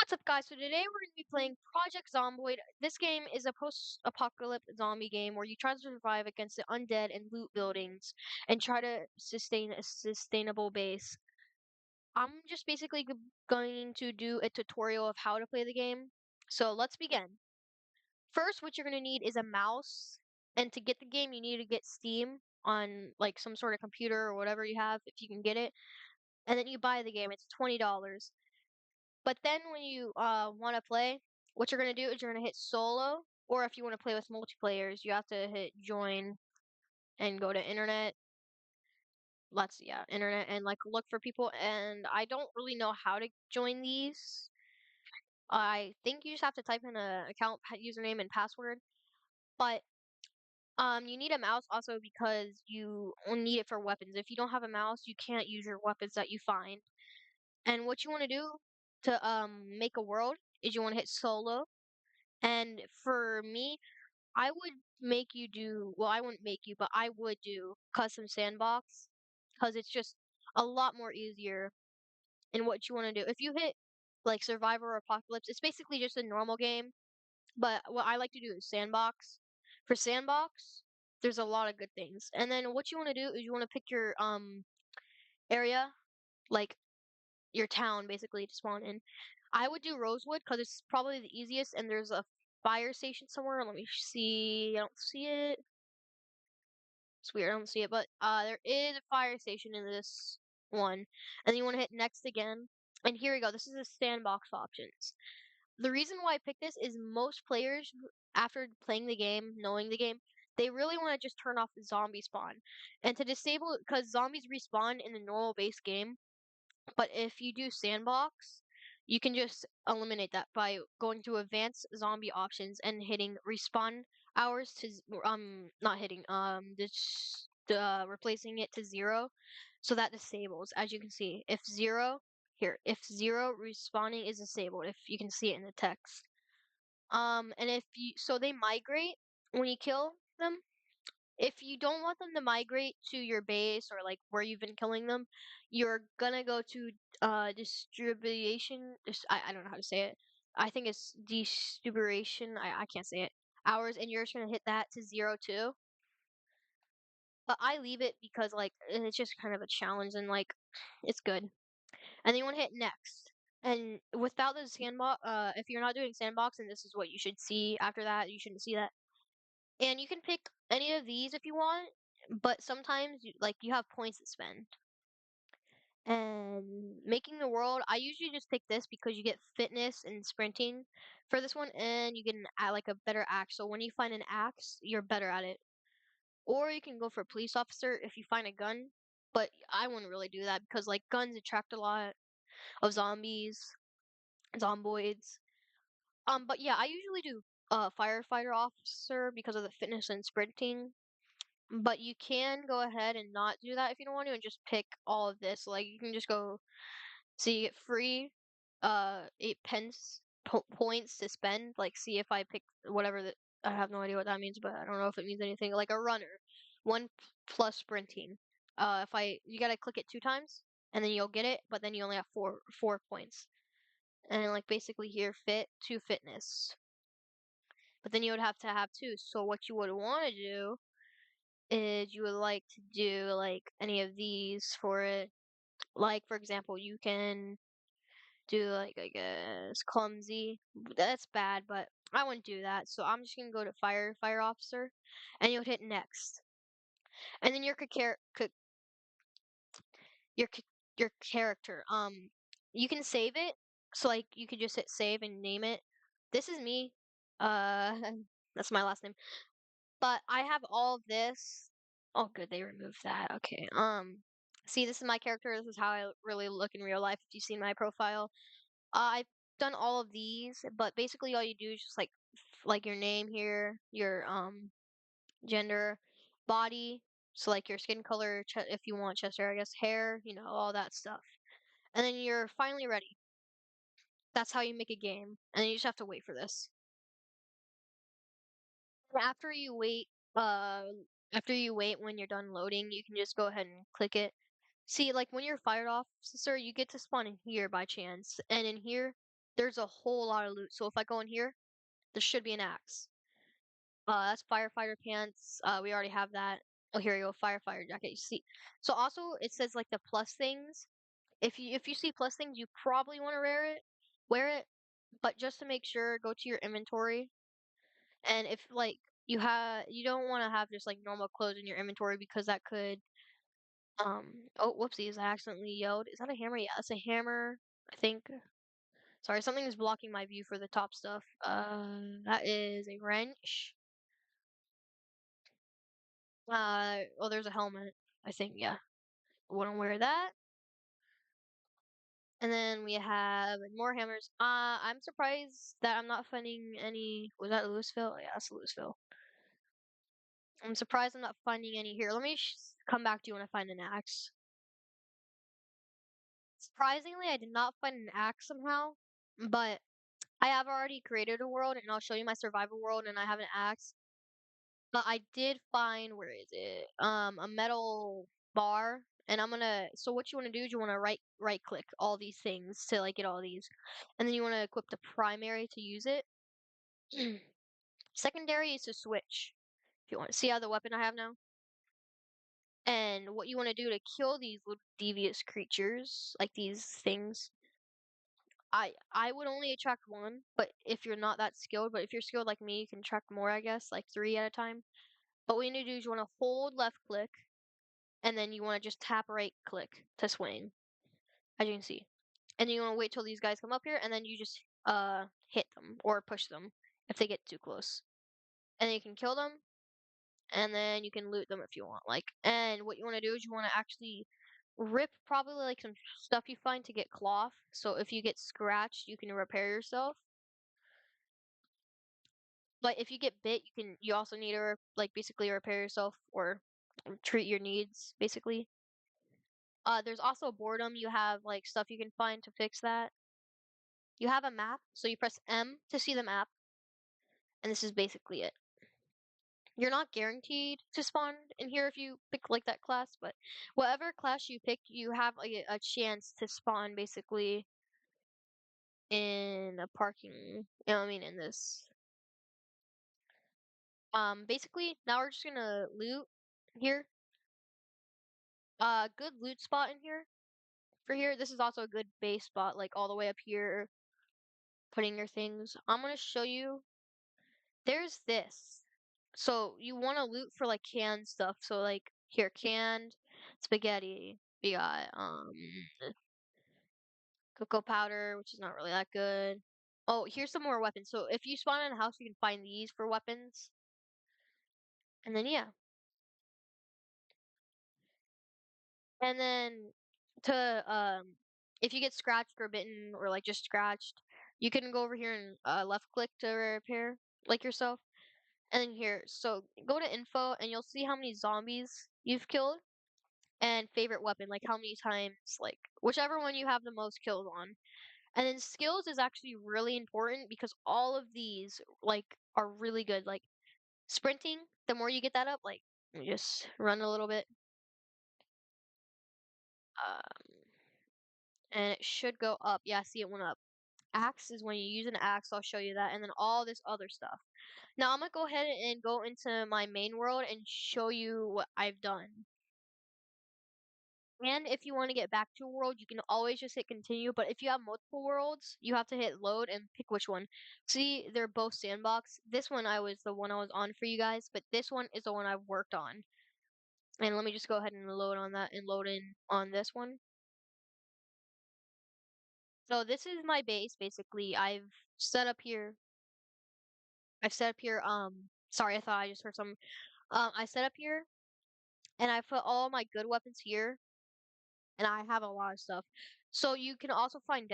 What's up, guys? So today we're going to be playing Project Zomboid. This game is a post-apocalyptic zombie game where you try to survive against the undead and loot buildings and try to sustain a sustainable base. I'm just basically going to do a tutorial of how to play the game. So let's begin. First, what you're going to need is a mouse, and to get the game, you need to get Steam on like some sort of computer or whatever you have, if you can get it. And then you buy the game. It's $20. But then when you want to play, what you're going to do is you're going to hit solo, or if you want to play with multiplayers, you have to hit join and go to internet. Internet and like look for people. And I don't really know how to join these. I think you just have to type in a account username and password. But you need a mouse also because you only need it for weapons. If you don't have a mouse, you can't use your weapons that you find. And what you want to do to make a world is you want to hit solo. And for me, I would make you do, well, I wouldn't make you, but I would do custom sandbox because it's just a lot more easier in what you want to do. If you hit like Survivor or Apocalypse, it's basically just a normal game. But what I like to do is sandbox. For sandbox, there's a lot of good things. And then what you want to do is you want to pick your area, like your town basically to spawn in. I would do Rosewood because it's probably the easiest, and there's a fire station somewhere. Let me see. I don't see it. It's weird. I don't see it, but there is a fire station in this one, and you want to hit next again. And here we go. This is the sandbox options. The reason why I picked this is most players, after playing the game, knowing the game, they really want to just turn off the zombie spawn, and to disable because zombies respawn in the normal base game. But if you do sandbox, you can just eliminate that by going to advanced zombie options and hitting respawn hours to not hitting this replacing it to 0, so that disables. As you can see, if zero respawning is disabled, if you can see it in the text. And if you so they migrate when you kill them. If you don't want them to migrate to your base or like where you've been killing them, you're gonna go to distribution. I don't know how to say it. I think it's distribution. I can't say it. Hours, and you're just gonna hit that to 0 too. But I leave it because like it's just kind of a challenge and like it's good. And then you want to hit next. And without the sandbox, if you're not doing sandbox, and this is what you should see after that, you shouldn't see that. And you can pick any of these if you want, but sometimes you have points to spend. And making the world, I usually just pick this because you get fitness and sprinting for this one, and you get like a better axe. So when you find an axe, you're better at it. Or you can go for police officer if you find a gun, but I wouldn't really do that because like guns attract a lot of zombies, zomboids. But yeah, I usually do firefighter officer because of the fitness and sprinting. But you can go ahead and not do that if you don't want to and just pick all of this. Like you can just go so you get free 8 pence points to spend. Like see if I pick whatever that I have no idea what that means, but I don't know if it means anything. Like a runner, plus sprinting. If I you gotta click it 2 times and then you'll get it, but then you only have four points. And like basically here fitness. But then you would have to have 2. So what you would want to do is you would like to do like any of these for it. Like for example, you can do like I guess clumsy. That's bad, but I wouldn't do that. So I'm just gonna go to fire officer, and you would hit next, and then your ca- your character. You can save it. So like you could just hit save and name it. This is me. Uh, that's my last name. But I have all of this. Oh, good, they removed that. Okay. See, this is my character. This is how I really look in real life. If you see my profile, I've done all of these, but basically all you do is just like your name here, your gender, body, so like your skin color, if you want chest hair, I guess hair, all that stuff. And then you're finally ready. That's how you make a game, and then you just have to wait for this. And after you wait when you're done loading, you can just go ahead and click it. See, like when you're fired officer, you get to spawn in here by chance, and in here there's a whole lot of loot. So if I go in here, there should be an axe. That's firefighter pants. We already have that. Oh, here you go, firefighter jacket. You see, so also it says like the plus things. If you see plus things, you probably want to wear it. But just to make sure, go to your inventory, and if like you don't want to have just like normal clothes in your inventory because that could oh whoopsies, I accidentally yelled. Is that a hammer? Yeah, it's a hammer. I think. Sorry, something is blocking my view for the top stuff. That is a wrench. Oh, there's a helmet. I think, yeah. Wouldn't wear that. And then we have more hammers. I'm surprised that I'm not finding any. Was that Louisville? Yeah, that's Louisville. I'm surprised I'm not finding any here. Let me come back to you when I find an axe. Surprisingly, I did not find an axe somehow, but I have already created a world, and I'll show you my survival world, and I have an axe. But I did find, where is it? A metal bar, and I'm gonna. So what you want to do is you want to right click all these things to like get all these, and then you want to equip the primary to use it. Secondary is to switch. If you want to see how the weapon I have now, and what you want to do to kill these little devious creatures, like these things. I would only attract one, but if you're not that skilled, but if you're skilled like me, you can attract more, I guess, like three at a time. But what you need to do is you want to hold left click and then you want to just tap right click to swing, as you can see. And then you want to wait till these guys come up here, and then you just hit them or push them if they get too close, and then you can kill them, and then you can loot them if you want. Like, and what you want to do is you want to actually rip probably like some stuff you find to get cloth. So if you get scratched, you can repair yourself. But if you get bit, you also need to like basically repair yourself or treat your needs basically. There's also boredom. You have like stuff you can find to fix that. You have a map, so you press M to see the map, and this is basically it. You're not guaranteed to spawn in here if you pick like that class, but whatever class you pick, you have like a chance to spawn basically in a parking. You know what I mean? In this. Basically, now we're just gonna loot here. Good loot spot in here. For here, this is also a good base spot, like all the way up here, putting your things. I'm gonna show you. There's this. So you want to loot for like canned stuff. So like here, canned spaghetti. We got cocoa powder, which is not really that good. Oh, here's some more weapons. So if you spawn in a house, you can find these for weapons. And then yeah. And then to if you get scratched or bitten or like just scratched, you can go over here and left click to repair like yourself. And then here, so go to info and you'll see how many zombies you've killed and favorite weapon, like how many times, like whichever one you have the most kills on. And then skills is actually really important because all of these like are really good. Like sprinting, the more you get that up, like let me just run a little bit. Um, and it should go up. Yeah, see it went up. Axe is when you use an axe, I'll show you that, and then all this other stuff. Now I'm gonna go ahead and go into my main world and show you what I've done. And if you want to get back to a world, you can always just hit continue. But if you have multiple worlds, you have to hit load and pick which one. See, they're both sandbox. This one I was the one I was on for you guys, but this one is the one I've worked on. And let me just go ahead and load on that and load in on this one. So this is my base basically. Set up here. I've set up here. Sorry, I thought I just heard some. I set up here and I put all my good weapons here, and I have a lot of stuff. So you can also find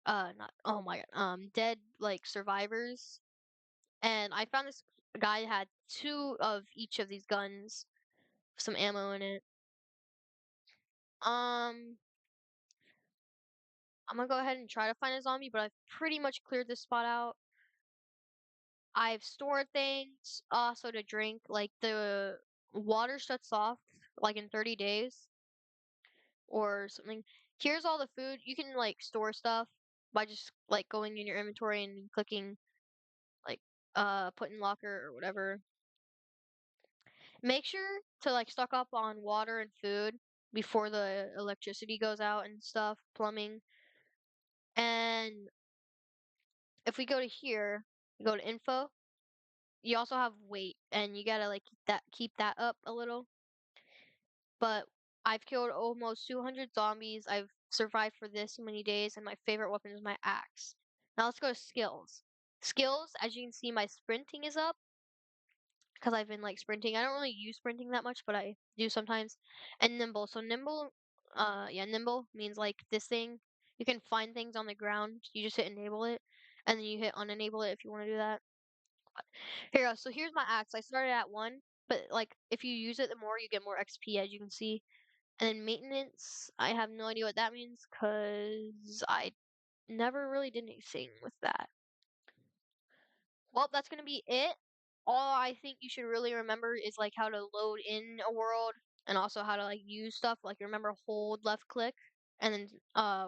not oh my god, dead like survivors. And I found this guy had two of each of these guns, some ammo in it. Um, I'm gonna go ahead and try to find a zombie, but I've pretty much cleared this spot out. I've stored things also to drink, like the water shuts off like in 30 days or something. Here's all the food. You can like store stuff. by just like going in your inventory and clicking like put in locker or whatever. Make sure to like stock up on water and food before the electricity goes out and stuff, plumbing. And if we go to here, we go to info, you also have weight and you gotta like keep that up a little. But I've killed almost 200 zombies. I've survived for this many days, and my favorite weapon is my axe. Now let's go to skills. Skills, as you can see, my sprinting is up because I've been like sprinting. I don't really use sprinting that much, but I do sometimes. And nimble. So nimble, yeah, nimble means like this thing. You can find things on the ground. You just hit enable it, and then you hit unenable it if you want to do that. Here, so here's my axe. I started at 1, but like if you use it, the more you get more XP, as you can see. And then maintenance, I have no idea what that means because I never really did anything with that. Well, that's gonna be it. All I think you should really remember is like how to load in a world and also how to like use stuff. Like remember hold left click and then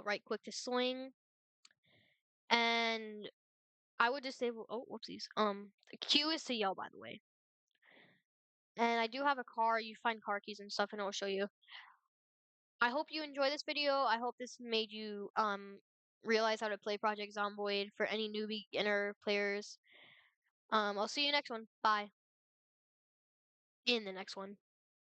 right click to swing. And I would disable whoopsies. Q is to yell, by the way. And I do have a car. You find car keys and stuff and it will show you. I hope you enjoy this video. I hope this made you realize how to play Project Zomboid for any new beginner players. I'll see you next one. Bye. In the next one.